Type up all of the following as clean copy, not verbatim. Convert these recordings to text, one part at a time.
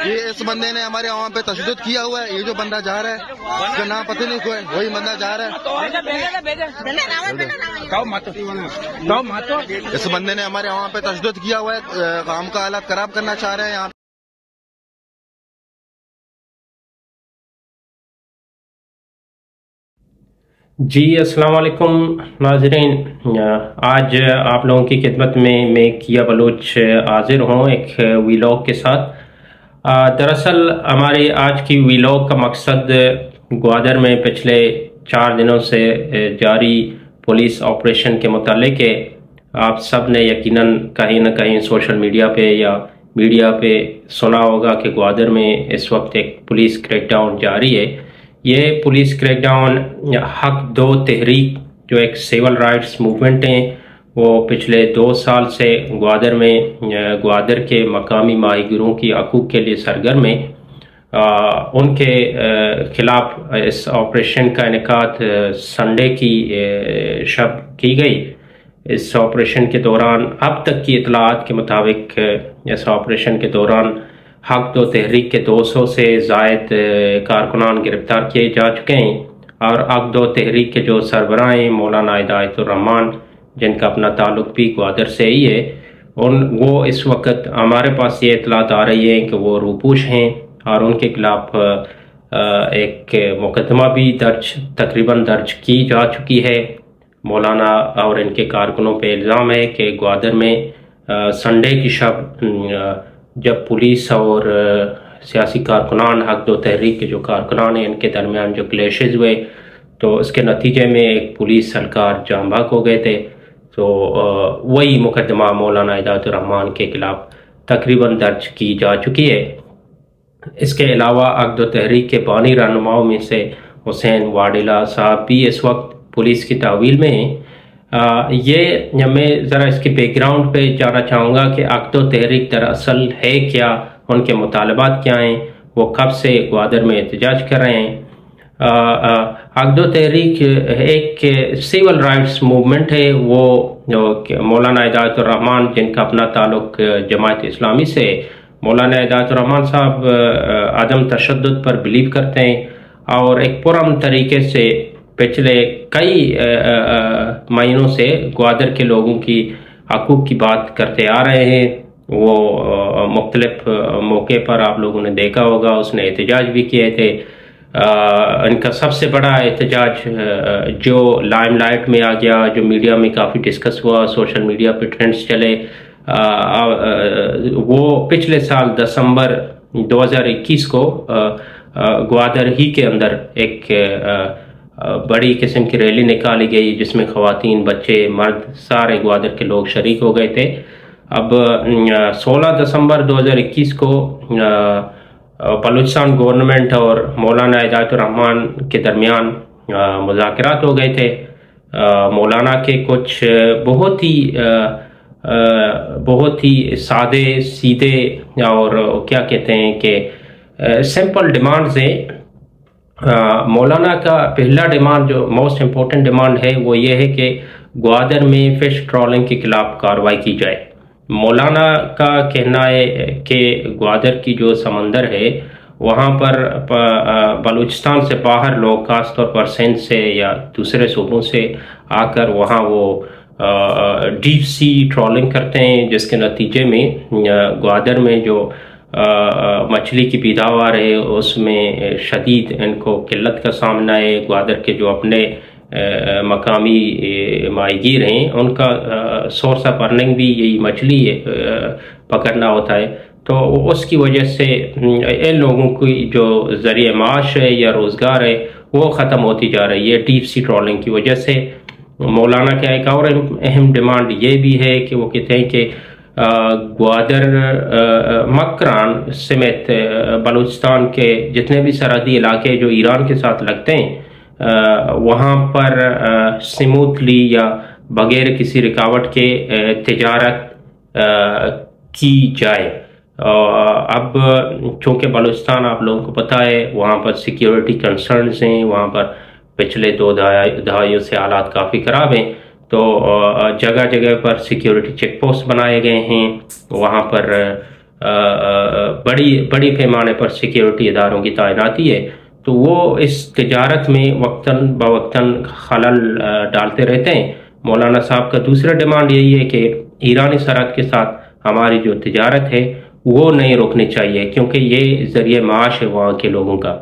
یہ اس بندے نے ہمارے عوام پہ تشدد کیا ہوا ہے. یہ جو بندہ جا رہا ہے اس کا نام پتہ نہیں کوئی, وہی بندہ جا رہا ہے. اس بندے نے ہمارے عوام پہ تشدد کیا ہوا ہے, کام کا حالات خراب کرنا چاہ رہے ہیں یہاں. جی السلام علیکم ناظرین. آج آپ لوگوں کی خدمت میں کیا بلوچ حاضر ہوں ایک ویلاگ کے ساتھ. دراصل ہماری آج کی ویلاگ کا مقصد گوادر میں پچھلے 4 دنوں سے جاری پولیس آپریشن کے متعلق ہے. آپ سب نے یقیناً کہیں نہ کہیں سوشل میڈیا پہ یا میڈیا پہ سنا ہوگا کہ گوادر میں اس وقت ایک پولیس کریک ڈاؤن جاری ہے. یہ پولیس کریک ڈاؤن حق دو تحریک جو ایک سیول رائٹس موومنٹ ہیں, وہ پچھلے 2 سال سے گوادر میں گوادر کے مقامی ماہی گیروں کی حقوق کے لیے سرگرم ہیں. ان کے خلاف اس آپریشن کا انعقاد سنڈے کی شب کی گئی. اس آپریشن کے دوران اب تک کی اطلاعات کے مطابق اس آپریشن کے دوران حق دو تحریک کے 200 سے زائد کارکنان گرفتار کیے جا چکے ہیں, اور حق دو تحریک کے جو سربراہ ہیں مولانا ہدایت الرحمان, جن کا اپنا تعلق بھی گوادر سے ہی ہے, وہ اس وقت ہمارے پاس یہ اطلاعات آ رہی ہیں کہ وہ روپوش ہیں اور ان کے خلاف ایک مقدمہ بھی تقریباً درج کی جا چکی ہے. مولانا اور ان کے کارکنوں پہ الزام ہے کہ گوادر میں سنڈے کی شب جب پولیس اور سیاسی کارکنان حق دو تحریک کے جو کارکنان ہیں ان کے درمیان جو کلیشز ہوئے, تو اس کے نتیجے میں ایک پولیس اہلکار جاں بحق ہو گئے تھے. تو وہی مقدمہ مولانا ہدایت الرحمان کے خلاف تقریباً درج کی جا چکی ہے. اس کے علاوہ حق دو تحریک کے بانی رہنماؤں میں سے حسین واڈیلا صاحب بھی اس وقت پولیس کی تحویل میں ہیں. یہ میں ذرا اس کے بیک گراؤنڈ پہ جانا چاہوں گا کہ حق دو تحریک دراصل ہے کیا, ان کے مطالبات کیا ہیں, وہ کب سے گوادر میں احتجاج کر رہے ہیں. حق دو تحریک ایک سیول رائٹس موومنٹ ہے. وہ مولانا ہدایت الرحمان جن کا اپنا تعلق جماعت اسلامی سے, مولانا ہدایت الرحمان صاحب عدم تشدد پر بلیو کرتے ہیں اور ایک پرامن طریقے سے پچھلے کئی مہینوں سے گوادر کے لوگوں کی حقوق کی بات کرتے آ رہے ہیں. وہ مختلف موقع پر آپ لوگوں نے دیکھا ہوگا اس نے احتجاج بھی کیے تھے. ان کا سب سے بڑا احتجاج جو لائم لائٹ میں آ گیا, جو میڈیا میں کافی ڈسکس ہوا, سوشل میڈیا پہ ٹرینڈز چلے, وہ پچھلے سال دسمبر 2021 کو گوادر ہی کے اندر ایک بڑی قسم کی ریلی نکالی گئی جس میں خواتین, بچے, مرد, سارے گوادر کے لوگ شریک ہو گئے تھے. اب 16 دسمبر 2021 کو بلوچستان گورنمنٹ اور مولانا ہدایت الرحمان کے درمیان مذاکرات ہو گئے تھے. مولانا کے کچھ بہت ہی سادے سیدھے اور کیا کہتے ہیں کہ سمپل ڈیمانڈز ہیں. مولانا کا پہلا ڈیمانڈ جو موسٹ امپورٹنٹ ڈیمانڈ ہے وہ یہ ہے کہ گوادر میں فش ٹرولنگ کے خلاف کارروائی کی جائے. مولانا کا کہنا ہے کہ گوادر کی جو سمندر ہے وہاں پر بلوچستان سے باہر لوگ خاص طور پر سندھ سے یا دوسرے صوبوں سے آ کر وہاں وہ ڈیپ سی ٹرولنگ کرتے ہیں, جس کے نتیجے میں گوادر میں جو مچھلی کی پیداوار ہے اس میں شدید ان کو قلت کا سامنا ہے. گوادر کے جو اپنے مقامی ماہی گیر ہیں ان کا سورس آف ارننگ بھی یہی مچھلی پکڑنا ہوتا ہے, تو اس کی وجہ سے ان لوگوں کی جو ذریعہ معاش ہے یا روزگار ہے وہ ختم ہوتی جا رہی ہے ڈیپ سی ٹرولنگ کی وجہ سے. مولانا کا ایک اور اہم ڈیمانڈ یہ بھی ہے کہ وہ کہتے ہیں کہ گوادر مکران سمیت بلوچستان کے جتنے بھی سرحدی علاقے جو ایران کے ساتھ لگتے ہیں وہاں پر سموتھلی یا بغیر کسی رکاوٹ کے تجارت کی جائے. اب چونکہ بلوچستان آپ لوگوں کو پتہ ہے وہاں پر سیکیورٹی کنسرنز ہیں, وہاں پر پچھلے 2 دہائیوں سے حالات کافی خراب ہیں, تو جگہ جگہ پر سیکیورٹی چیک پوسٹ بنائے گئے ہیں، وہاں پر بڑی پیمانے پر سیکیورٹی اداروں کی تعیناتی ہے، تو وہ اس تجارت میں وقتاً بوقتاً خلل ڈالتے رہتے ہیں۔ مولانا صاحب کا دوسرا ڈیمانڈ یہی ہے کہ ایرانی سرحد کے ساتھ ہماری جو تجارت ہے وہ نہیں روکنی چاہیے، کیونکہ یہ ذریعہ معاش ہے وہاں کے لوگوں کا۔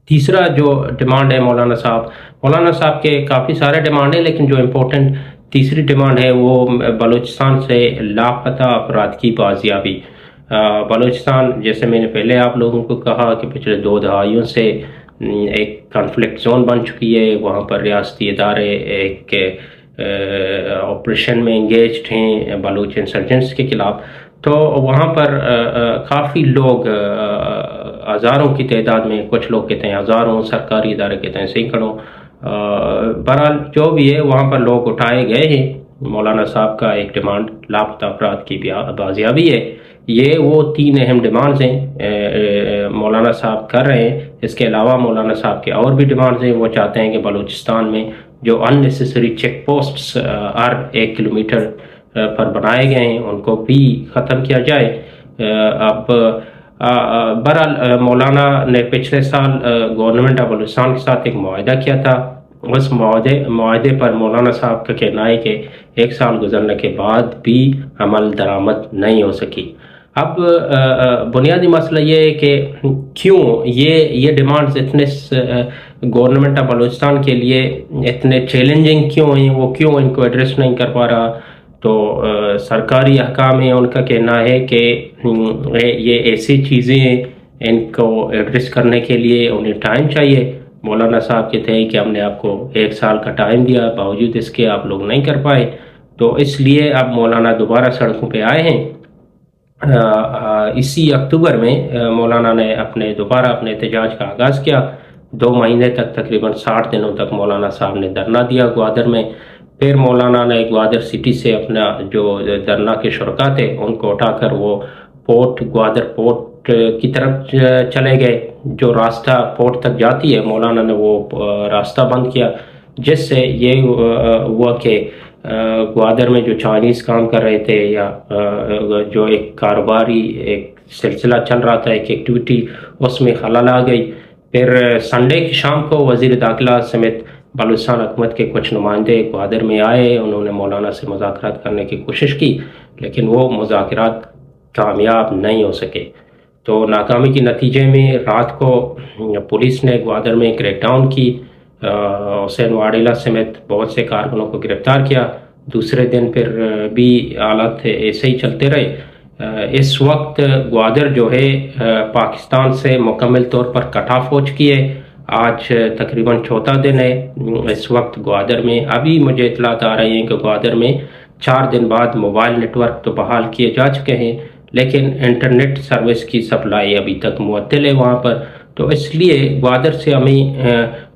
تیسرا جو ڈیمانڈ ہے مولانا صاحب کے کافی سارے ڈیمانڈ ہیں، لیکن جو امپورٹنٹ تیسری ڈیمانڈ ہے وہ بلوچستان سے لاپتہ افراد کی بازیابی۔ بلوچستان، جیسے میں نے پہلے آپ لوگوں کو کہا کہ پچھلے 2 دہائیوں سے ایک کنفلکٹ زون بن چکی ہے، وہاں پر ریاستی ادارے ایک آپریشن میں انگیجڈ ہیں بلوچ انسرجنٹس کے خلاف، تو وہاں پر کافی لوگ ہزاروں کی تعداد میں، کچھ لوگ کہتے ہیں ہزاروں، سرکاری ادارے کہتے ہیں سینکڑوں، بہرحال جو بھی ہے وہاں پر لوگ اٹھائے گئے ہیں۔ مولانا صاحب کا ایک ڈیمانڈ لاپتہ افراد کی بازیابی ہے۔ یہ وہ 3 اہم ڈیمانڈز ہیں مولانا صاحب کر رہے ہیں۔ اس کے علاوہ مولانا صاحب کے اور بھی ڈیمانڈز ہیں۔ وہ چاہتے ہیں کہ بلوچستان میں جو ان نیسیسری چیک پوسٹس ہر 1 کلومیٹر پر بنائے گئے ہیں ان کو بھی ختم کیا جائے۔ اب بہرحال مولانا نے پچھلے سال گورنمنٹ آف بلوچستان کے ساتھ ایک معاہدہ کیا تھا۔ اس معاہدے پر مولانا صاحب کا کہنا ہے کہ 1 سال گزرنے کے بعد بھی عمل درآمد نہیں ہو سکی۔ اب بنیادی مسئلہ یہ ہے کہ کیوں یہ ڈیمانڈز اتنے گورنمنٹ آف بلوچستان کے لیے اتنے چیلنجنگ کیوں ہیں، وہ کیوں ان کو ایڈریس نہیں کر پا رہا؟ تو سرکاری احکام ہیں، ان کا کہنا ہے کہ یہ ایسی چیزیں ہیں، ان کو ایڈریس کرنے کے لیے انہیں ٹائم چاہیے۔ مولانا صاحب کہتے ہیں کہ ہم نے آپ کو 1 سال کا ٹائم دیا، باوجود اس کے آپ لوگ نہیں کر پائے، تو اس لیے اب مولانا دوبارہ سڑکوں پہ آئے ہیں۔ اسی اکتوبر میں مولانا نے دوبارہ اپنے احتجاج کا آغاز کیا۔ 2 مہینے تک، تقریباً 60 دنوں تک مولانا صاحب نے دھرنا دیا گوادر میں۔ پھر مولانا نے گوادر سٹی سے اپنا جو دھرنا کے شرکاء تھے ان کو اٹھا کر وہ گوادر پورٹ کی طرف چلے گئے۔ جو راستہ پورٹ تک جاتی ہے مولانا نے وہ راستہ بند کیا، جس سے یہ ہوا کہ گوادر میں جو چائنیز کام کر رہے تھے یا جو ایک کاروباری ایک سلسلہ چل رہا تھا، ایک ایکٹیویٹی، اس میں خلل آ گئی۔ پھر سنڈے کی شام کو وزیر داخلہ سمیت بلوچستان حکومت کے کچھ نمائندے گوادر میں آئے، انہوں نے مولانا سے مذاکرات کرنے کی کوشش کی، لیکن وہ مذاکرات کامیاب نہیں ہو سکے۔ تو ناکامی کے نتیجے میں رات کو پولیس نے گوادر میں کریک ڈاؤن کی، حسین واڑیلا سمیت بہت سے کارکنوں کو گرفتار کیا۔ دوسرے دن پھر بھی حالات ایسے ہی چلتے رہے۔ اس وقت گوادر جو ہے پاکستان سے مکمل طور پر کٹ آف ہو چکی ہے۔ آج تقریباً 4تھا دن ہے۔ اس وقت گوادر میں ابھی مجھے اطلاعات آ رہی ہیں کہ گوادر میں 4 دن بعد موبائل نیٹ ورک تو بحال کیے جا چکے ہیں، لیکن انٹرنیٹ سروس کی سپلائی ابھی تک معطل ہے وہاں پر۔ تو اس لیے گوادر سے ہمیں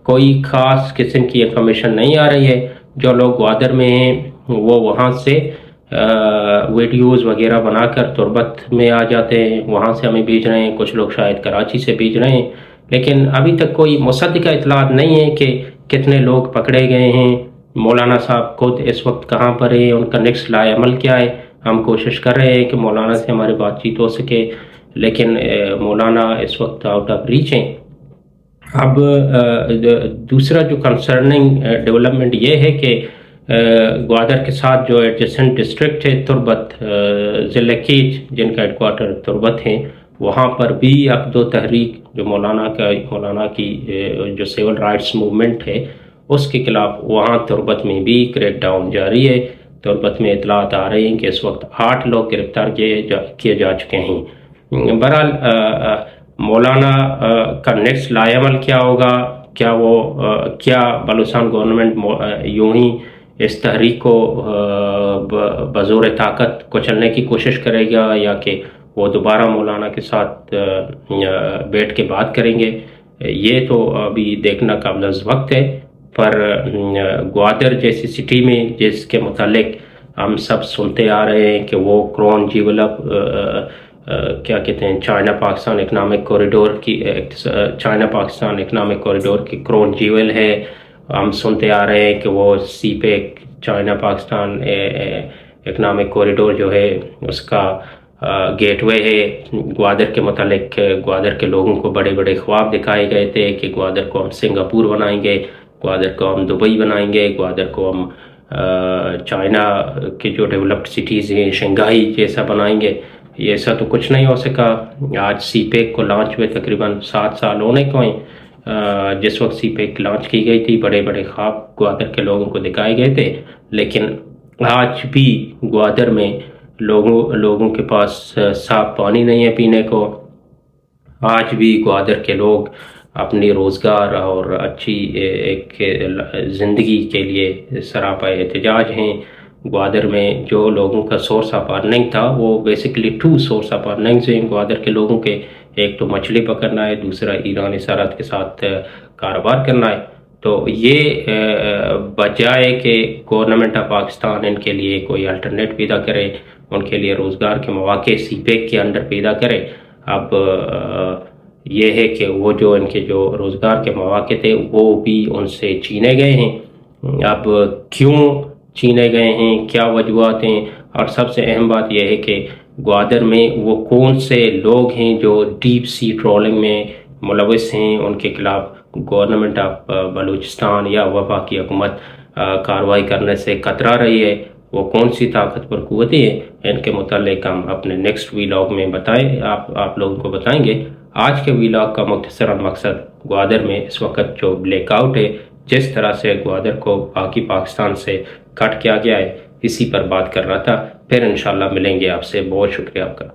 کوئی خاص قسم کی انفارمیشن نہیں آ رہی ہے۔ جو لوگ گوادر میں ہیں وہ وہاں سے ویڈیوز وغیرہ بنا کر تربت میں آ جاتے ہیں، وہاں سے ہمیں بھیج رہے ہیں، کچھ لوگ شاید کراچی سے بھیج رہے ہیں، لیکن ابھی تک کوئی مصدقہ اطلاعات نہیں ہے کہ کتنے لوگ پکڑے گئے ہیں، مولانا صاحب خود اس وقت کہاں پر ہیں، ان کا نیکسٹ لائے عمل کیا ہے۔ ہم کوشش کر رہے ہیں کہ مولانا سے ہماری بات چیت ہو سکے، لیکن مولانا اس وقت آؤٹ آف ریچ ہیں۔ اب دوسرا جو کنسرننگ ڈیولپمنٹ یہ ہے کہ گوادر کے ساتھ جو ایڈجسنٹ ڈسٹرکٹ ہے تربت، ضلع کیچ، جن کا ہیڈ کوارٹر تربت ہے، وہاں پر بھی اب 2 تحریک جو مولانا کی جو سیول رائٹس موومنٹ ہے اس کے خلاف وہاں تربت میں بھی کریک ڈاؤن جاری ہے۔ تربت میں اطلاعات آ رہی ہیں کہ اس وقت 8 لوگ گرفتار کیے جا چکے ہیں۔ بہرحال مولانا کا نیکسٹ لائے عمل کیا ہوگا؟ کیا بلوچستان گورنمنٹ یوں ہی اس تحریک کو بزور طاقت کچلنے کی کوشش کرے گا، یا کہ وہ دوبارہ مولانا کے ساتھ بیٹھ کے بات کریں گے؟ یہ تو ابھی دیکھنا قابل وقت ہے۔ پر گوادر جیسی سٹی میں جس کے متعلق ہم سب سنتے آ رہے ہیں کہ وہ کرون ڈیولپ کیا کہتے ہیں چائنا پاکستان اکنامک کوریڈور کی کرون جیول ہے۔ ہم سنتے آ رہے ہیں کہ وہ CPEC China Pakistan economic corridor جو ہے اس کا گیٹ وے ہے. گوادر کے متعلق گوادر کے لوگوں کو بڑے بڑے خواب دکھائے گئے تھے کہ گوادر کو ہم سنگاپور بنائیں گے, گوادر کو ہم دبئی بنائیں گے, گوادر کو ہم چائنا کے جو ڈیولپڈ سٹیز ہیں شنگھائی جیسا بنائیں گے. یہ ایسا تو کچھ نہیں ہو سکا. آج سی پیک کو لانچ ہوئے تقریباً 7 سال ہونے کو ہیں. جس وقت سی پیک لانچ کی گئی تھی بڑے بڑے خواب گوادر کے لوگوں کو دکھائے گئے تھے, لیکن آج بھی گوادر میں لوگوں کے پاس صاف پانی نہیں ہے پینے کو. آج بھی گوادر کے لوگ اپنی روزگار اور اچھی ایک زندگی کے لیے سراپا احتجاج ہیں. گوادر میں جو لوگوں کا سورس آف ارننگ تھا وہ بیسیکلی 2 سورس آف ارننگز ہیں گوادر کے لوگوں کے. ایک تو مچھلی پکڑنا ہے, دوسرا ایرانی سرحد کے ساتھ کاروبار کرنا ہے. تو یہ بجائے کہ گورنمنٹ آف پاکستان ان کے لیے کوئی الٹرنیٹ پیدا کرے, ان کے لیے روزگار کے مواقع سی پیک کے اندر پیدا کرے, اب یہ ہے کہ وہ جو ان کے جو روزگار کے مواقع تھے وہ بھی ان سے چھینے گئے ہیں. اب کیوں چھینے گئے ہیں, کیا وجوہات ہیں, اور سب سے اہم بات یہ ہے کہ گوادر میں وہ کون سے لوگ ہیں جو ڈیپ سی ٹرولنگ میں ملوث ہیں, ان کے خلاف گورنمنٹ آف بلوچستان یا وفاقی حکومت کارروائی کرنے سے کترا رہی ہے. وہ کون سی طاقتور قوتیں ہیں, ان کے متعلق ہم اپنے نیکسٹ ویلاگ میں آپ لوگوں کو بتائیں گے. آج کے ویلاگ کا مختصراً مقصد گوادر میں اس وقت جو بلیک آؤٹ ہے, جس طرح سے گوادر کو باقی پاکستان سے کٹ کیا گیا ہے, اسی پر بات کر رہا تھا. پھر انشاءاللہ ملیں گے آپ سے. بہت شکریہ آپ کا.